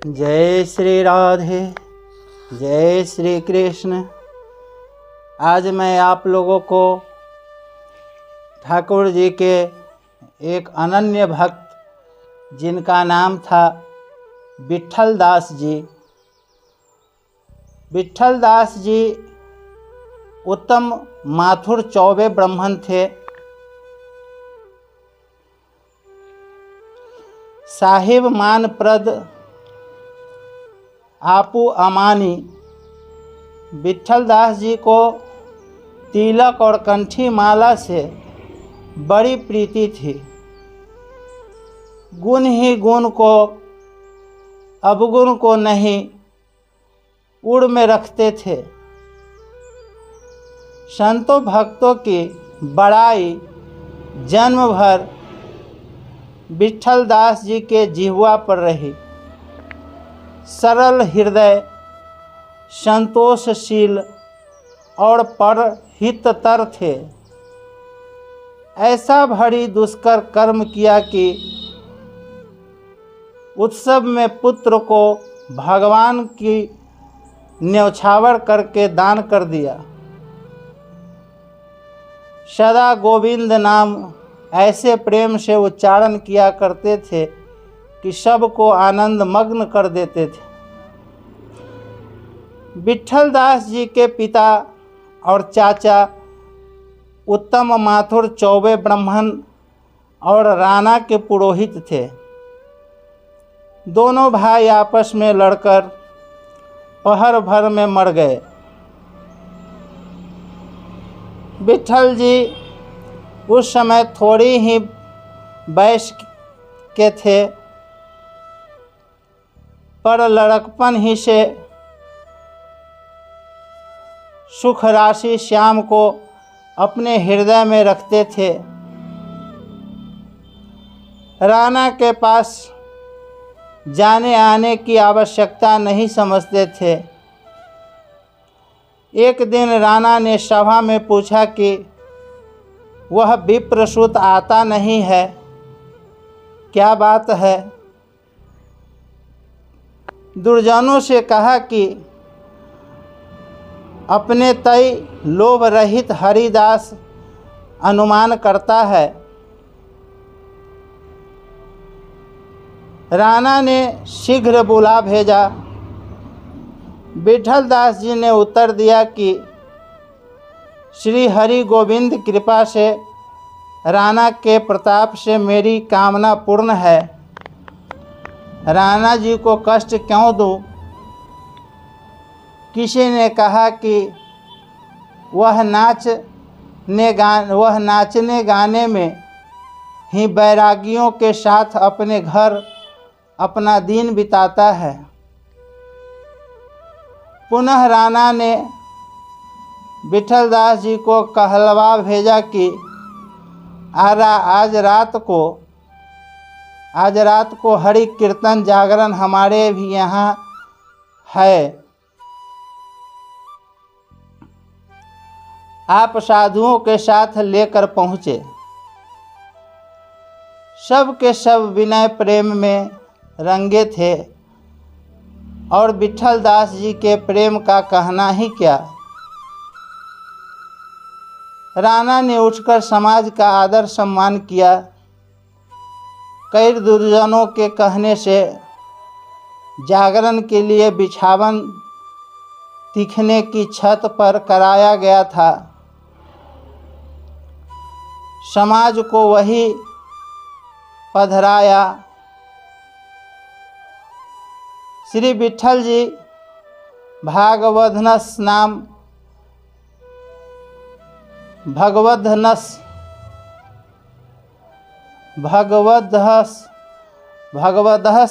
जय श्री राधे, जय श्री कृष्ण। आज मैं आप लोगों को ठाकुर जी के एक अनन्य भक्त जिनका नाम था विट्ठल दास जी। विट्ठल दास जी उत्तम माथुर चौबे ब्राह्मण थे। साहिब मान प्रद आपू अमानी। विट्ठल दास जी को तिलक और कंठी माला से बड़ी प्रीति थी। गुण ही गुण को, अवगुण को नहीं उड़ में रखते थे। संतों भक्तों की बड़ाई जन्म भर विट्ठल दास जी के जिह्वा पर रही। सरल हृदय, संतोषशील और परहिततर थे। ऐसा भारी दुष्कर कर्म किया कि उत्सव में पुत्र को भगवान की न्यौछावर करके दान कर दिया। सदा गोविंद नाम ऐसे प्रेम से उच्चारण किया करते थे कि सबको आनंद मग्न कर देते थे। विट्ठल दास जी के पिता और चाचा उत्तम माथुर चौबे ब्राह्मण और राणा के पुरोहित थे। दोनों भाई आपस में लड़कर पहर भर में मर गए। विट्ठल जी उस समय थोड़ी ही वयस के थे, पर लड़कपन ही से सुख राशि श्याम को अपने हृदय में रखते थे। राणा के पास जाने आने की आवश्यकता नहीं समझते थे। एक दिन राणा ने सभा में पूछा कि वह विप्रसूत आता नहीं है, क्या बात है? दुर्जनों से कहा कि अपने तय लोभ रहित हरिदास अनुमान करता है। राणा ने शीघ्र बुला भेजा। विट्ठल दास जी ने उत्तर दिया कि श्री हरि गोविंद कृपा से राणा के प्रताप से मेरी कामना पूर्ण है। राणा जी को कष्ट क्यों दूं? किसी ने कहा कि वह नाचने गाने में ही बैरागियों के साथ अपने घर अपना दिन बिताता है। पुनः राणा ने विट्ठल दास जी को कहलवा भेजा कि आज रात को हरि कीर्तन जागरण हमारे भी यहाँ है। आप साधुओं के साथ लेकर पहुँचे। सब के सब विनय प्रेम में रंगे थे और विट्ठल दास जी के प्रेम का कहना ही क्या। राणा ने उठकर समाज का आदर सम्मान किया। कई दुर्जनों के कहने से जागरण के लिए बिछावन तीखने की छत पर कराया गया था। समाज को वही पधराया। श्री विट्ठल जी भगवदहस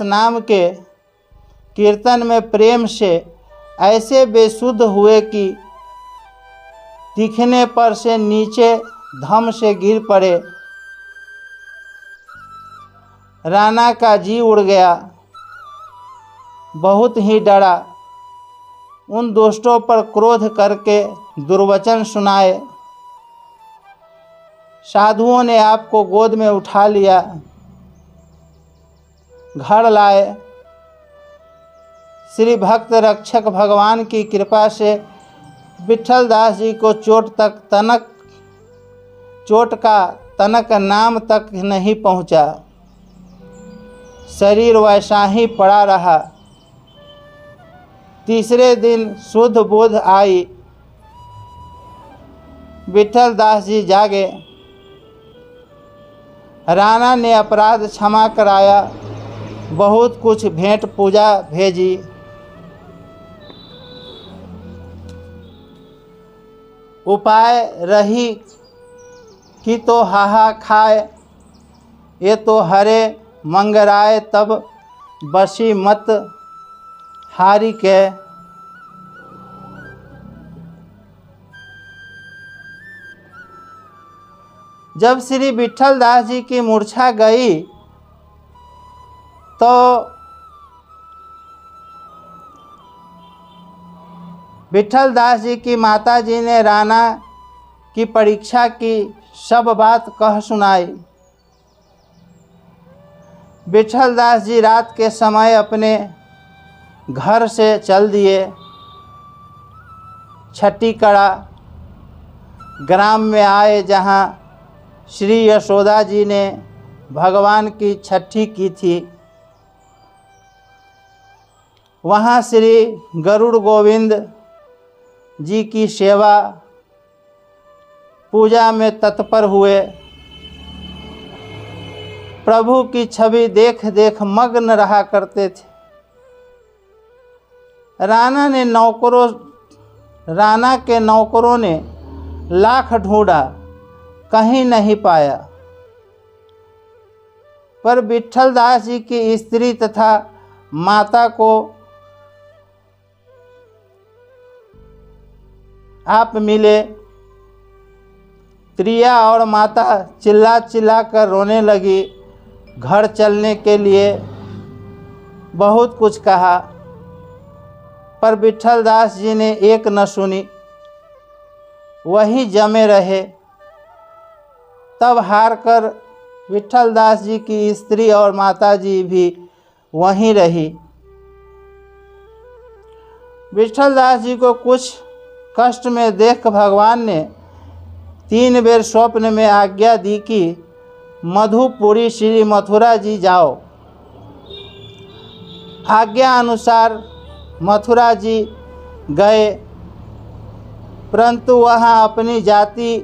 नाम के कीर्तन में प्रेम से ऐसे बेसुध हुए कि दिखने पर से नीचे धम से गिर पड़े। राणा का जी उड़ गया, बहुत ही डरा। उन दुष्टों पर क्रोध करके दुर्वचन सुनाए। साधुओं ने आपको गोद में उठा लिया, घर लाए। श्री भक्त रक्षक भगवान की कृपा से विट्ठल दास जी को चोट का तनक नाम तक नहीं पहुंचा। शरीर वैसा ही पड़ा रहा। तीसरे दिन शुद्ध बोध आई। विट्ठल दास जी जागे। राणा ने अपराध क्षमा कराया, बहुत कुछ भेंट पूजा भेजी। उपाय रही कि तो हाहा खाए, ये तो हरे मंगराए, तब बसी मत हारी के। जब श्री विट्ठल दास जी की मूर्छा गई तो विट्ठल दास जी की माता जी ने राणा की परीक्षा की सब बात कह सुनाई। विट्ठल दास जी रात के समय अपने घर से चल दिए। छट्टीकड़ा ग्राम में आए, जहाँ श्री यशोदा जी ने भगवान की छठी की थी। वहाँ श्री गरुड़ गोविंद जी की सेवा पूजा में तत्पर हुए। प्रभु की छवि देख देख मग्न रहा करते थे। राणा के नौकरों ने लाख ढूंढा, कहीं नहीं पाया, पर विट्ठल दास जी की स्त्री तथा माता को आप मिले। प्रिया और माता चिल्ला चिल्ला कर रोने लगी। घर चलने के लिए बहुत कुछ कहा, पर विट्ठल दास जी ने एक न सुनी, वही जमे रहे। तब हार कर विट्ठल दास जी की स्त्री और माता जी भी वहीं रही। विट्ठल दास जी को कुछ कष्ट में देख भगवान ने 3 बेर स्वप्न में आज्ञा दी कि मधुपुरी श्री मथुरा जी जाओ। आज्ञा अनुसार मथुरा जी गए, परंतु वहाँ अपनी जाति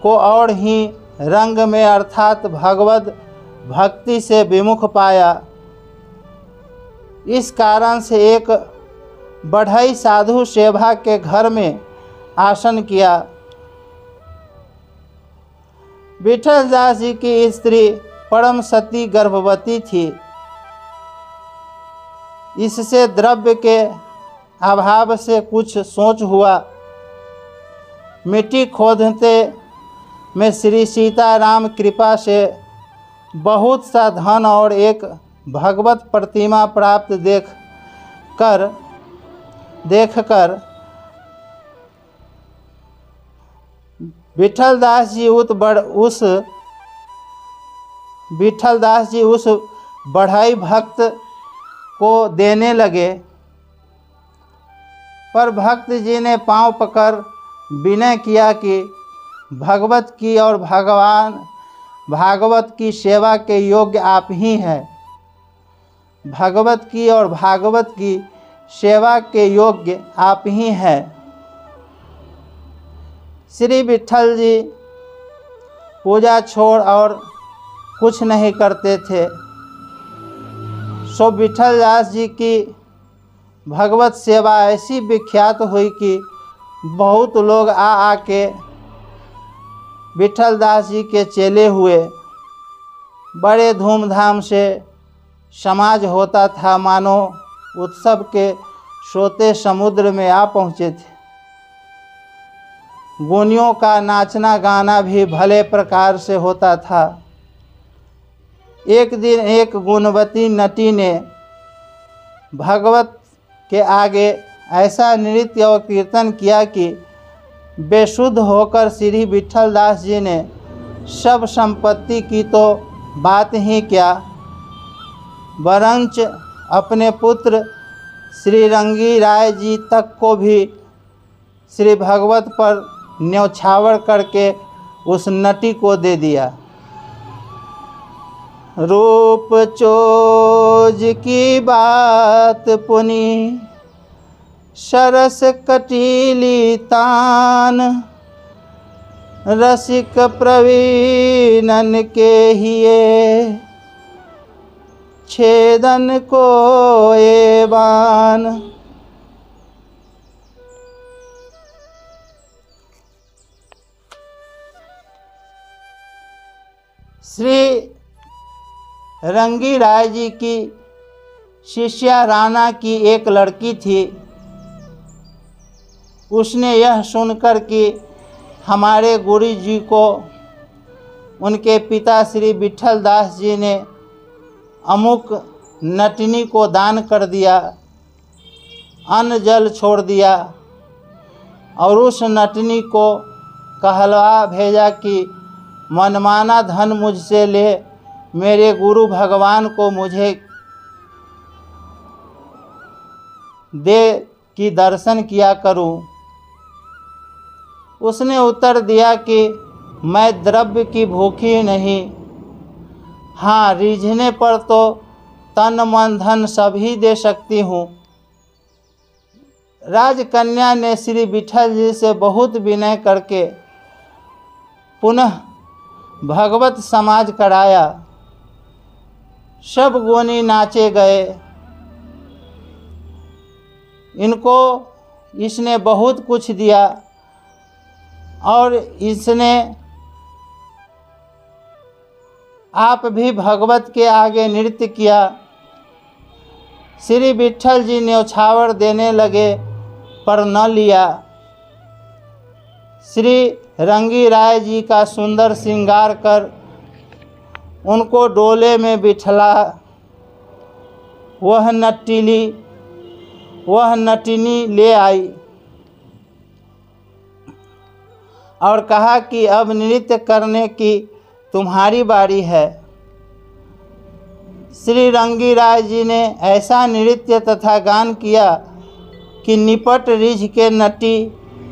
को और ही रंग में अर्थात भगवत भक्ति से विमुख पाया। इस कारण से एक बढ़ई साधु सेवा के घर में आसन किया। विट्ठल दास जी की स्त्री परम सती गर्भवती थी। इससे द्रव्य के अभाव से कुछ सोच हुआ। मिट्टी खोदते में श्री सीताराम कृपा से बहुत सा धन और एक भगवत प्रतिमा प्राप्त देखकर विट्ठल दास जी उस बढ़ई भक्त को देने लगे, पर भक्त जी ने पांव पकड़ विनय किया कि भगवत की और भागवत की सेवा के योग्य आप ही हैं। भगवत की और भागवत की सेवा के योग्य आप ही हैं। श्री विट्ठल जी पूजा छोड़ और कुछ नहीं करते थे। सो विट्ठल दास जी की भगवत सेवा ऐसी विख्यात हुई कि बहुत लोग आके विट्ठल दास जी के चेले हुए। बड़े धूमधाम से समाज होता था, मानो उत्सव के सोते समुद्र में आ पहुँचे थे। गुनियों का नाचना गाना भी भले प्रकार से होता था। एक दिन एक गुणवती नटी ने भगवत के आगे ऐसा नृत्य और कीर्तन किया कि बेसुध होकर श्री विट्ठल दास जी ने सब संपत्ति की तो बात ही क्या, वरंच अपने पुत्र श्री रंगी राय जी तक को भी श्री भगवत पर न्यौछावर करके उस नटी को दे दिया। रूप चोज की बात पुनी सरस कटीली तान, रसिक प्रवीणन के हिये छेदन को ए बान। श्री रंगी राय जी की शिष्या राणा की एक लड़की थी। उसने यह सुनकर कि हमारे गुरु जी को उनके पिता श्री विठल दास जी ने अमुक नटनी को दान कर दिया, अन्न जल छोड़ दिया और उस नटनी को कहलवा भेजा कि मनमाना धन मुझसे ले, मेरे गुरु भगवान को मुझे दे कि दर्शन किया करूं। उसने उत्तर दिया कि मैं द्रव्य की भूखी नहीं, हाँ रिझने पर तो तन मन धन सभी दे सकती हूँ। राजकन्या ने श्री विठल जी से बहुत विनय करके पुनः भगवत समाज कराया। सब गोनी नाचे गए। इनको इसने बहुत कुछ दिया और इसने आप भी भगवत के आगे नृत्य किया। श्री विठल जी न्यौछावर देने लगे पर न लिया। श्री रंगी राय जी का सुंदर श्रृंगार कर उनको डोले में बिठला। वह नटिनी ले आई और कहा कि अब नृत्य करने की तुम्हारी बारी है। श्री रंगी राय जी ने ऐसा नृत्य तथा गान किया कि निपट रिझ के नटी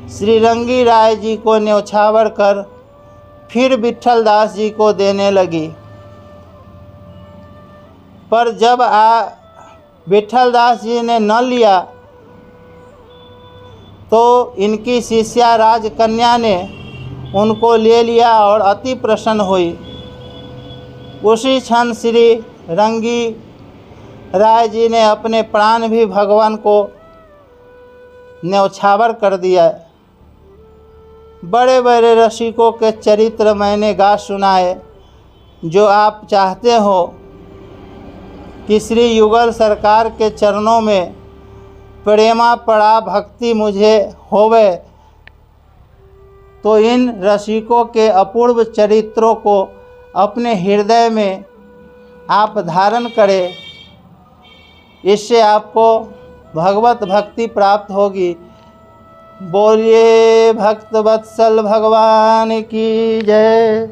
श्री रंगी राय जी को न्यौछावर कर फिर विठल दास जी को देने लगी। पर जब विठल दास जी ने न लिया तो इनकी शिष्या राजकन्या ने उनको ले लिया और अति प्रसन्न हुई। उसी क्षण श्री रंगी राय जी ने अपने प्राण भी भगवान को न्यौछावर कर दिया। बड़े बड़े रसिकों के चरित्र मैंने गा सुनाए। जो आप चाहते हो कि श्री युगल सरकार के चरणों में प्रेमा पड़ा भक्ति मुझे होवे, तो इन रसिकों के अपूर्व चरित्रों को अपने हृदय में आप धारण करें। इससे आपको भगवत भक्ति प्राप्त होगी। बोलिए भक्त वत्सल भगवान की जय।